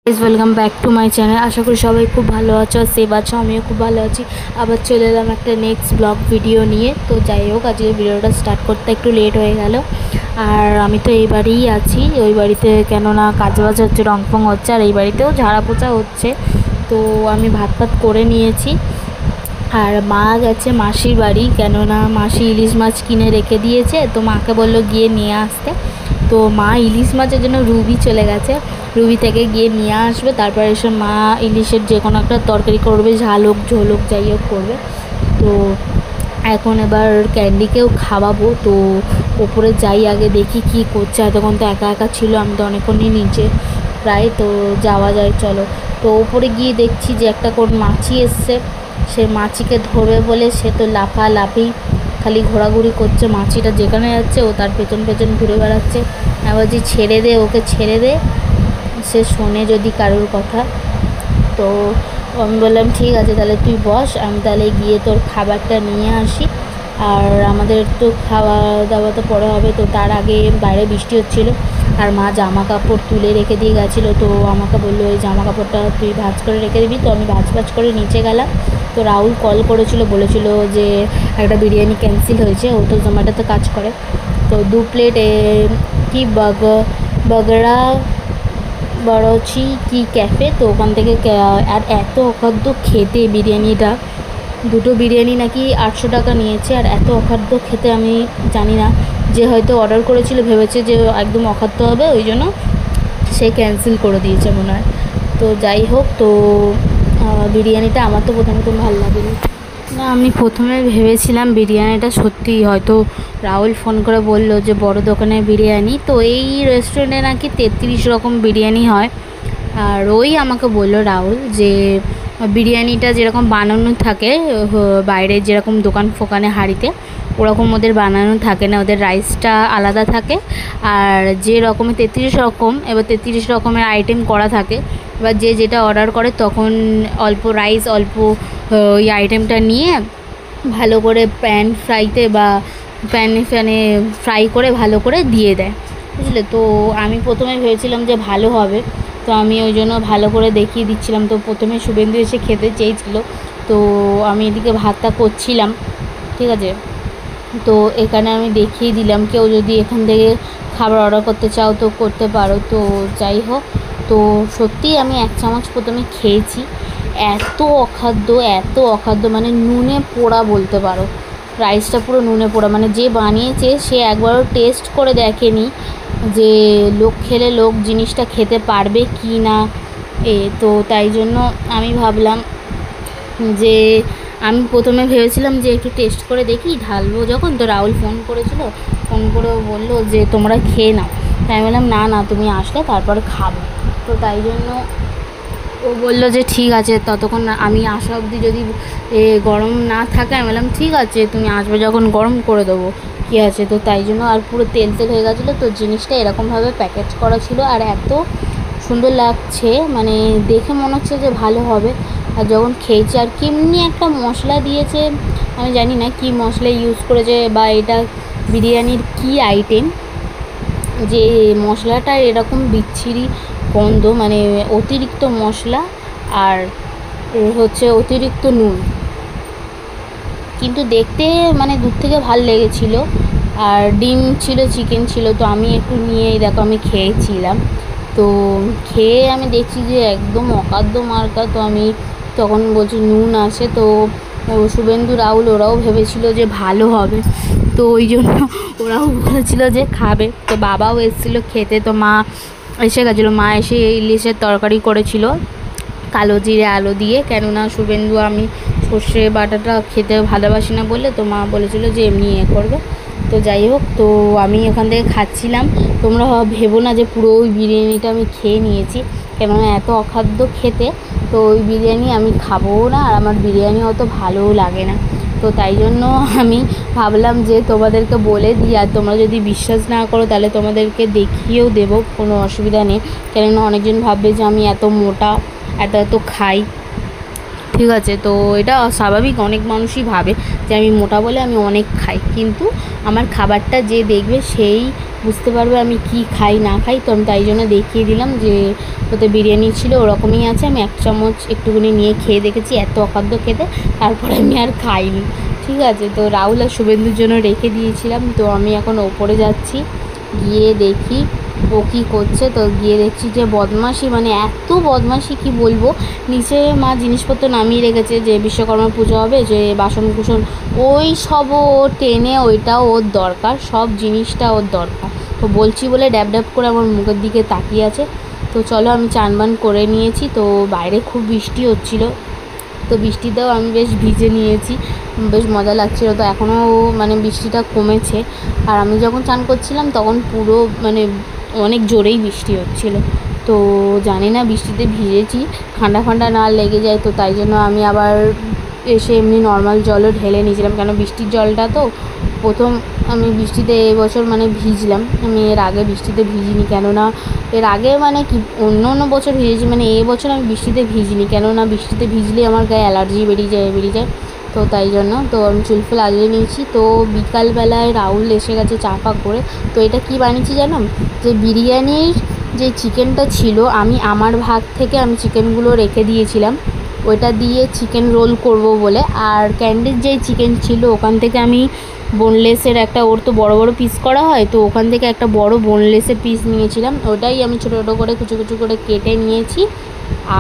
Welcome back to my channel. আশা করি সবাই খুব ভালো আছো আর সেভ আছো। আমিও খুব ভালো আছি। আবার চলে এলাম একটা নেক্সট ব্লগ ভিডিও নিয়ে। তো যাই হোক, আজকে ভিডিওটা স্টার্ট করতে একটু লেট হয়ে গেল। আর আমি তো এই বাড়িই আছি, ওই বাড়িতে কেননা কাজ বাজ হচ্ছে, রং ফং হচ্ছে, আর এই বাড়িতেও ঝাড়া পোছা হচ্ছে। তো আমি ভাত করে নিয়েছি। আর মা গেছে মাসির বাড়ি, কেননা মাসি ইলিশ মাছ কিনে রেখে দিয়েছে। তো মাকে বললো গিয়ে নিয়ে আসতে। তো মা ইলিশ মাছের জন্য রুবি চলে গেছে, রুবি থেকে গিয়ে নিয়ে আসবে। তারপর এসে মা ইলিশের যে কোনো একটা তরকারি করবে, ঝাল হোক ঝোল হোক যাই হোক করবে। তো এখন এবার ক্যান্ডিকেও খাওয়াবো। তো ওপরে যাই, আগে দেখি কি করছে। এতক্ষণ তো একা একা ছিল, আমি তো অনেকক্ষণই নিচে প্রায়। তো যাওয়া যায়, চলো। তো ওপরে গিয়ে দেখছি যে একটা কোন মাছি এসছে। সে মাছিকে ধরবে বলে সে তো লাফালাফি খালি ঘোরাঘুরি করছে। মাছিটা যেখানে যাচ্ছে ও তার পেছন পেছন ঘুরে বেড়াচ্ছে। আবার যে ছেড়ে দে, ওকে ছেড়ে দে, সে শোনে যদি কারোর কথা। তো আমি বললাম ঠিক আছে, তাহলে তুই বস, আমি তাহলে গিয়ে তোর খাবারটা নিয়ে আসি। আর আমাদের তো খাওয়া দাওয়া তো পরে হবে। তো তার আগে বাইরে বৃষ্টি হচ্ছিলো, আর মা জামা কাপড় তুলে রেখে দিয়ে গেছিলো। তো আমাকে বললো ওই জামা কাপড়টা তুই ভাঁজ করে রেখে দিবি। তো আমি ভাঁজ করে নিচে গেলাম। তো রাহুল কল করেছিল, বলেছিল যে একটা বিরিয়ানি ক্যান্সেল হয়েছে। ও তো জোম্যাটোতে কাজ করে। তো 2 প্লেট কি বগড়া বড়চি কি ক্যাফে, তো ওখান থেকে। আর এত অখাদ্য খেতে বিরিয়ানিটা, দুটো বিরিয়ানি নাকি 800 টাকা নিয়েছে। আর এত অখাদ্য খেতে, আমি জানি না, যে হয়তো অর্ডার করেছিল ভেবেছে যে একদম অখাদ্য হবে, ওই জন্য সে ক্যান্সেল করে দিয়েছে মনে হয়। তো যাই হোক, তো বিরিয়ানিটা আমার তো প্রথমে ভালো লাগেনি। না, আমি প্রথমে ভেবেছিলাম বিরিয়ানিটা সত্যিই হয়তো রাহুল ফোন করে বলল যে বড় দোকানের বিরিয়ানি। তো এই রেস্টুরেন্টে নাকি 33 রকম বিরিয়ানি হয়। আর ওই আমাকে বলল রাহুল যে বিরিয়ানিটা যেরকম বানানো থাকে বাইরে যেরকম দোকান ফোকানে হাঁড়িতে, ওরকম ওদের বানানো থাকে না, ওদের রাইসটা আলাদা থাকে। আর যে রকমের 33 রকম, এবার 33 রকমের আইটেম করা থাকে। এবার যে যেটা অর্ডার করে তখন অল্প রাইস, অল্প ওই আইটেমটা নিয়ে ভালো করে ফ্রাইতে বা প্যানে ফ্রাই করে ভালো করে দিয়ে দেয়, বুঝলে। তো আমি প্রথমে ভেবেছিলাম যে ভালো হবে, তো আমি ওই জন্য ভালো করে দেখিয়ে দিচ্ছিলাম। তো প্রথমে শুভেন্দু এসে খেতে চেয়েছিল, তো আমি এদিকে ভাতটা করছিলাম, ঠিক আছে। তো এখানে আমি দেখিয়ে দিলাম, কেউ যদি এখান থেকে খাবার অর্ডার করতে চাও তো করতে পারো। তো যাই হোক, তো সত্যিই আমি 1 চামচ প্রথমে খেয়েছি। এত অখাদ্য মানে নুনে পোড়া বলতে পারো। রাইসটা পুরো নুনে পোড়া, মানে যে বানিয়েছে সে একবারও টেস্ট করে দেখেনি যে লোক খেলে লোক জিনিসটা খেতে পারবে কি না। তো তাই জন্য আমি ভাবলাম যে আমি প্রথমে ভেবেছিলাম যে একটু টেস্ট করে দেখি, ঢালবো যখন। তো রাহুল ফোন করেছিল, ফোন করে বললো যে তোমরা খেয়ে নাও। তাই আমি বললাম না না, তুমি আসলে তারপর খাবো। তো তাই জন্য ও বললো যে ঠিক আছে, ততক্ষণ আমি আসা অবধি যদি গরম না থাকে, আমি বললাম ঠিক আছে, তুমি আসবে যখন গরম করে দেবো, কী আছে। তো তাই জন্য, আর পুরো তেল হয়ে গেছিলো। তো জিনিসটা এরকমভাবে প্যাকেজ করা ছিল, আর এত সুন্দর লাগছে, মানে দেখে মনে হচ্ছে যে ভালো হবে। আর যখন খেয়েছি, আর কেমনি একটা মশলা দিয়েছে, আমি জানি না কি মশলা ইউজ করেছে বা এটা বিরিয়ানির কি আইটেম, যে মশলাটা এরকম বিচ্ছিরি গন্ধ, মানে অতিরিক্ত মশলা আর হচ্ছে অতিরিক্ত নুন। কিন্তু দেখতে মানে দূর থেকে ভাল লেগেছিলো। আর ডিম ছিল, চিকেন ছিল। তো আমি একটু নিয়ে দেখো আমি খেয়েছিলাম। তো খেয়ে আমি দেখছি যে একদম অখাদ্য মার্কা। তো আমি তখন বলছি নুন আছে। তো শুভেন্দু রাহুল ওরাও ভেবেছিল যে ভালো হবে, তো ওই জন্য ওরাও বলেছিল যে খাবে। তো বাবাও এসেছিলো খেতে। তো মা এসে গেছিলো, মা এসে ইলিশের তরকারি করেছিল কালো জিরে আলু দিয়ে, কেননা শুভেন্দু আমি সর্ষে বাটাটা খেতে ভালোবাসি না বলে, তো মা বলেছিল যে এমনি করবে। তো যাই হোক, তো আমি ওখান থেকে খাচ্ছিলাম। তোমরা ভেবো না যে পুরো ওই বিরিয়ানিটা আমি খেয়ে নিয়েছি, কেননা এত অখাদ্য খেতে। তো ওই বিরিয়ানি আমি খাবোও না, আর আমার বিরিয়ানি অত ভালোও লাগে না। তো তাই জন্য আমি ভাবলাম যে তোমাদেরকে বলে দিই, আর তোমরা যদি বিশ্বাস না করো তাহলে তোমাদেরকে দেখিয়েও দেবো, কোনো অসুবিধা নেই। কেননা অনেকজন ভাববে যে আমি এত মোটা, এত খাই, ঠিক আছে। তো এটা স্বাভাবিক, অনেক মানুষই ভাবে যে আমি মোটা বলে আমি অনেক খাই, কিন্তু আমার খাবারটা যে দেখবে সেই বুঝতে পারবে আমি কি খাই না খাই। তো আমি তাই জন্য দেখিয়ে দিলাম যে ওতে বিরিয়ানি ছিল ওরকমই আছে। আমি 1 চামচ একটুখানি নিয়ে খেয়ে দেখেছি, এত অখাদ্য খেতে, তারপরে আমি আর খাইনি। ঠিক আছে, তো রাহুল আর শুভেন্দুর জন্য রেখে দিয়েছিলাম। তো আমি এখন ওপরে যাচ্ছি, গিয়ে দেখি ও কী করছে। তো গিয়ে দেখছি যে বদমাশি, মানে এত বদমাশি কি বলবো। নিচে মা জিনিসপত্র নামিয়ে রেখেছে, যে বিশ্বকর্মা পুজো হবে, যে বাসন কুসন ওই সবও ও টেনে, ওইটাও ওর দরকার, সব জিনিসটা ওর দরকার। তো বলছি বলে ড্যাব ড্যাব করে আমার মুখের দিকে তাকিয়ে আছে। তো চলো, আমি চান বান করে নিয়েছি। তো বাইরে খুব বৃষ্টি হচ্ছিলো, তো বৃষ্টিতেও আমি বেশ ভিজে নিয়েছি, বেশ মজা লাগছিলো। তো এখনও মানে বৃষ্টিটা কমেছে। আর আমি যখন চান করছিলাম তখন পুরো মানে অনেক জোরেই বৃষ্টি হচ্ছিলো। তো জানি না বৃষ্টিতে ভিজেছি ঠান্ডা ঠান্ডা না লেগে যায়, তো তাই জন্য আমি আবার এসে এমনি নর্মাল জলও ঢেলে নিয়েছিলাম, কেন বৃষ্টির জলটা তো প্রথম আমি বৃষ্টিতে এবছর মানে ভিজলাম। আমি এর আগে বৃষ্টিতে ভিজিনি, কেননা এর আগে মানে কি অন্য অন্য বছর ভিজেছি, মানে এবছর আমি বৃষ্টিতে ভিজিনি, কেননা বৃষ্টিতে ভিজলে আমার গায়ে অ্যালার্জি বেরিয়ে যায়। তো তাই জন্য তো আমি চুলফুল আগলে নিয়েছি। তো বিকালবেলায় রাহুল এসে গেছে চা ফা করে। তো এটা কি বানিয়েছি জানো, যে বিরিয়ানির যে চিকেনটা ছিল, আমি আমার ভাগ থেকে আমি চিকেনগুলো রেখে দিয়েছিলাম, ওইটা দিয়ে চিকেন রোল করব বলে। আর ক্যান্ডির যেই চিকেন ছিল ওখান থেকে আমি বোনলেসের একটা, ওর তো বড় বড় পিস করা হয়, তো ওখান থেকে একটা বড় বোনলেসের পিস নিয়েছিলাম, ওটাই আমি ছোটো ছোটো করে কুচু কুচু করে কেটে নিয়েছি।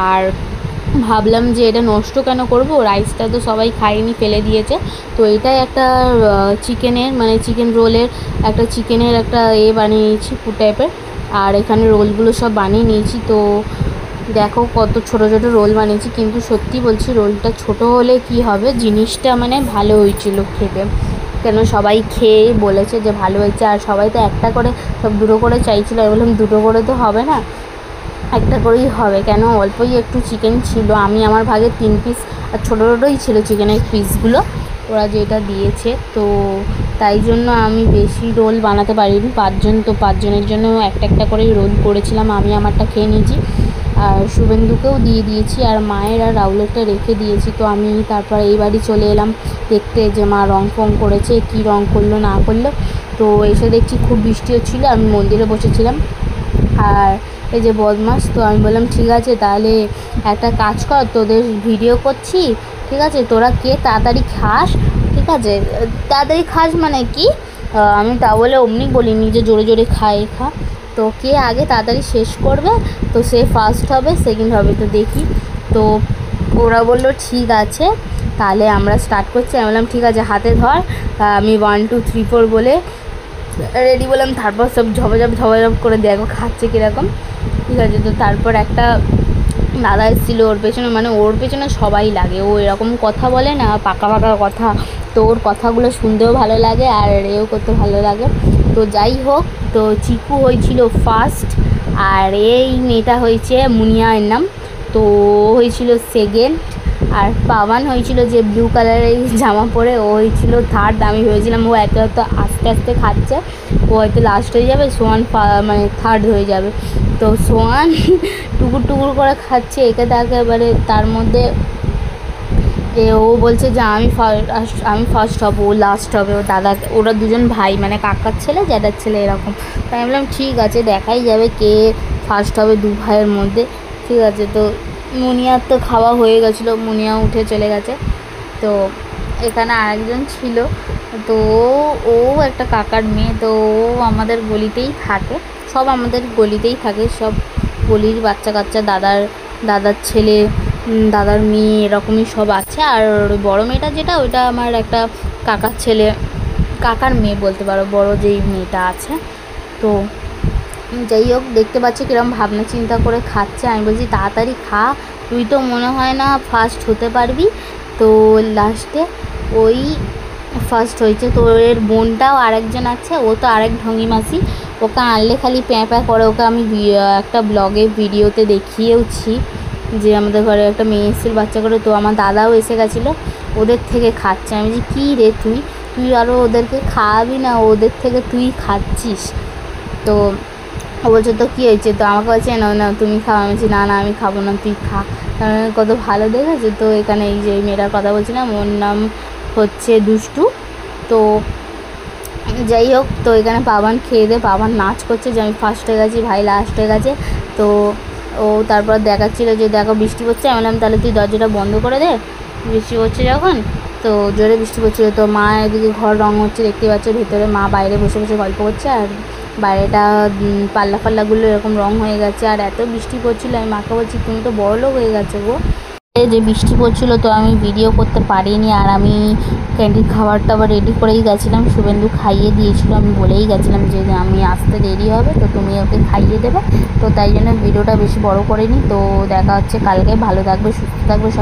আর ভাবলাম যে এটা নষ্ট কেন করব, রাইসটা তো সবাই খায়নি, ফেলে দিয়েছে। তো এটাই একটা চিকেনের মানে চিকেন রোলের একটা চিকেনের একটা বানিয়ে নিয়েছি ফুড টাইপের। আর এখানে রোলগুলো সব বানিয়ে নিয়েছি। তো দেখো কত ছোটো ছোটো রোল বানিয়েছি, কিন্তু সত্যি বলছি রোলটা ছোট হলে কি হবে, জিনিসটা মানে ভালো হয়েছিল খেতে, কেন সবাই খেয়ে বলেছে যে ভালো হয়েছে। আর সবাই তো একটা করে সব দুটো করে চাইছিলো, আমি বললাম দুটো করে তো হবে না, একটা করেই হবে, কেন অল্পই একটু চিকেন ছিল, আমি আমার ভাগে 3 পিস, আর ছোটো ছোটোই ছিল চিকেনের পিসগুলো ওরা যেটা দিয়েছে। তো তাই জন্য আমি বেশি রোল বানাতে পারিনি, 5 জন, তো 5 জনের জন্য একটা একটা করেই রোল করেছিলাম, আমি আমারটা খেয়ে নিয়েছি আর শুভেন্দুকেও দিয়ে দিয়েছি, আর মায়ের আর রাহুলেরটা রেখে দিয়েছি। তো আমি তারপর এই বাড়ি চলে এলাম দেখতে যে মা রং ফং করেছে, কি রং করলো না করলো। তো এসে দেখছি খুব বৃষ্টি হচ্ছিলো, আমি মন্দিরে বসেছিলাম। আর এই যে বদমাস, তো আমি বললাম ঠিক আছে তাহলে একটা কাজ কর, তোদের ভিডিও করছি, ঠিক আছে তোরা কে তাড়াতাড়ি খাস, ঠিক আছে তাড়াতাড়ি খাস মানে কি, আমি তা বলে অমনি বলিনি যে জোরে জোরে খা, তো কে আগে তাড়াতাড়ি শেষ করবে তো সে ফার্স্ট হবে, সেকেন্ড হবে। তো দেখি, তো ওরা বললো ঠিক আছে তাহলে আমরা স্টার্ট করছি। আমি বললাম ঠিক আছে হাতে ধর, আমি 1 2 3 4 বলে রেডি বললাম, তারপর সব ঝপাঝপ করে দেখো খাচ্ছে কীরকম, ঠিক আছে। তো তারপর একটা দাদা এসেছিলো ওর পেছনে, মানে ওর পেছনে সবাই লাগে, ও এরকম কথা বলে না পাকা পাকা কথা, তো ওর কথাগুলো শুনতেও ভালো লাগে আর এও করতে ভালো লাগে। তো যাই হোক, তো চিকু হয়েছিল ফার্স্ট, আর এই মেয়েটা হয়েছে মুনিয়ার নাম, তো হয়েছিল সেকেন্ড, আর পাওয়ান হয়েছিল যে ব্লু কালারের জামা পরে, ও হয়েছিল থার্ড। আমি ভেবেছিলাম ও এত আস্তে আস্তে খাচ্ছে, ও হয়তো লাস্ট হয়ে যাবে, সোয়ান মানে থার্ড হয়ে যাবে। তো সোয়ান টুকুর টুকুর করে খাচ্ছে একে তাকে, এবারে তার মধ্যে ও বলছে যে আমি ফার্স্ট হব, ও লাস্ট হবে, ও দাদা, ওরা দুজন ভাই মানে কাকার ছেলে জ্যাঠার ছেলে এরকম। তাই আমি বললাম ঠিক আছে দেখাই যাবে কে ফার্স্ট হবে 2 ভাইয়ের মধ্যে, ঠিক আছে। তো মুনিয়ার তো খাওয়া হয়ে গেছিলো, মুনিয়া উঠে চলে গেছে। তো এখানে আরেকজন ছিল, তো ও একটা কাকার মেয়ে, তো ও আমাদের গলিতেই থাকে, সব আমাদের গলিতেই থাকে, সব গলির বাচ্চা কাচ্চা, দাদার ছেলে, দাদার মেয়ে এরকমই সব আছে। আর বড় মেয়েটা যেটা, ওইটা আমার একটা কাকার ছেলে, কাকার মেয়ে বলতে পারো, বড় যেই মেয়েটা আছে। তো যাই হোক, দেখতে পাচ্ছি কিরম ভাবনা চিন্তা করে খাচ্ছে। আমি বলছি তাড়াতাড়ি খা, তুই তো মনে হয় না ফার্স্ট হতে পারবি। তো লাস্টে ওই ফার্স্ট হয়েছে। তো এর বোনটাও আরেকজন আছে, ও তো আরেক ঢঙ্গি মাসি, ওকে আনলে খালি প্যাঁ প্যাঁ করে, ওকে আমি একটা ব্লগে ভিডিওতে দেখিয়েওছি যে আমাদের ঘরে একটা মেয়ে এসেছিল বাচ্চা করে। তো আমার দাদাও এসে গেছিলো, ওদের থেকে খাচ্ছে। আমি বলছি কী রে তুই আরও ওদেরকে খাওয়াবি না, ওদের থেকে তুই খাচ্ছিস। তো ও বলছে তো কী হয়েছে, তো আমাকে বলছে না তুমি খাও। আমি বলছি না আমি খাবো না, তুই খা, কারণ কত ভালো দেখেছে। তো এখানে এই যে মেয়েটার কথা বলছিলাম, ওর নাম হচ্ছে দুষ্টু। তো যাই হোক, তো এখানে পাবান খেয়ে দিয়ে পাবান নাচ করছে যে আমি ফার্স্ট হয়ে গেছি, ভাই লাস্ট হয়ে গেছে। তো ও তারপর দেখাচ্ছিলো যে দেখো বৃষ্টি পড়ছে। আমি বললাম তাহলে তুই দরজাটা বন্ধ করে দে, বৃষ্টি পড়ছে যখন। তো জোরে বৃষ্টি পড়ছিলো। তো মা এদিকে ঘর রং হচ্ছে দেখতে পাচ্ছে, ভেতরে মা বাইরে বসে বসে গল্প করছে, আর বাইরেটা পাল্লাগুলো এরকম রং হয়ে গেছে। আর এত বৃষ্টি পড়ছিলো, আমি মাকে বলছি তুমি তো বড়লোক হয়ে গেছো গো। যে বৃষ্টি পড়ছিলো তো আমি ভিডিও করতে পারিনি। আর আমি ক্যান্টিন খাবার টাবার রেডি করেই গেছিলাম, শুভেন্দু খাইয়ে দিয়েছিলো, আমি বলেই গেছিলাম যে আমি আসতে দেরি হবে তো তুমি ওকে খাইয়ে দেবে। তো তাই জন্য ভিডিওটা বেশি বড় করিনি। তো দেখা হচ্ছে কালকে। ভালো থাকবে, সুস্থ থাকবে সব।